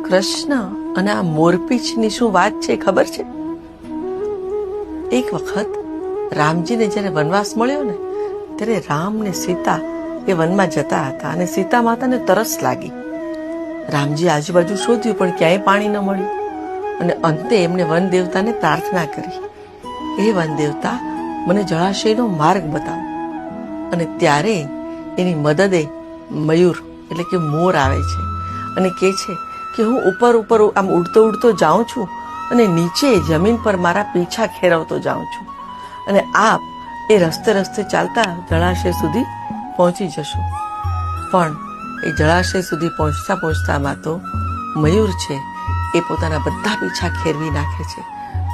કૃષ્ણ અને આ મોરપીંછની શું વાત છે ખબર છે? એક વખત રામજીને જ્યારે વનવાસ મળ્યો ને ત્યારે રામ ને સીતા એ વનમાં જતા હતા અને સીતા માતાને તરસ લાગી. રામજી આજુબાજુ શોધ્યું પણ ક્યાંય પાણી ન મળ્યું અને અંતે એમને વન દેવતાને પ્રાર્થના કરી, હે વન દેવતા, મને જળાશયનો માર્ગ બતાવો. અને ત્યારે એની મદદે મયુર એટલે કે મોર આવે છે અને કહે છે કે હું ઉપર ઉપર આમ ઉડતો ઉડતો જાઉં છું અને નીચે જમીન પર મારા પીછા ખેરવતો જાઉં છું અને આપ એ રસ્તે રસ્તે ચાલતા જળાશય સુધી પહોંચી જશો. પણ એ જળાશય સુધી પહોંચતા પહોંચતામાં તો મયુર છે એ પોતાના બધા પીછા ખેરવી નાખે છે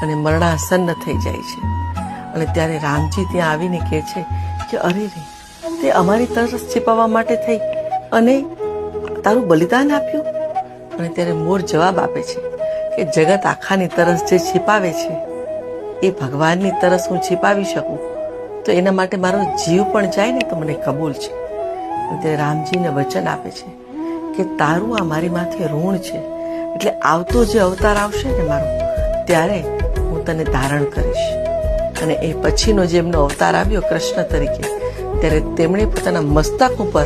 અને મરણાસન્ન થઈ જાય છે. અને ત્યારે રામજી ત્યાં આવીને કહે છે કે અરે રે, તે અમારી તરસ छिपाવવા માટે થઈ અને તારું બલિદાન આપ્યું. અને ત્યારે મોર જવાબ આપે છે કે જગત આખાની તરસ જે छिपाવે છે એ ભગવાનની તરસ હું छिपाવી શકું તો એના માટે મારો જીવ પણ જાય ને તો મને કબૂલ છે. અને રામજીને વચન આપે છે કે તારું આ મારી માથે ઋણ છે, એટલે આવતો જે અવતાર આવશે ને મારો ત્યારે હું તને ધારણ કરીશ. અને એ પછીનો જે એમનો અવતાર આવ્યો કૃષ્ણ તરીકે, ત્યારે તેમણે પોતાના મસ્તક ઉપર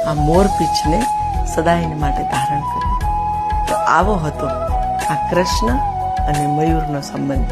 આ મોરપીંછને સદાયને માટે ધારણ કર્યું. તો આવો હતો આ કૃષ્ણ અને મયુરનો સંબંધ.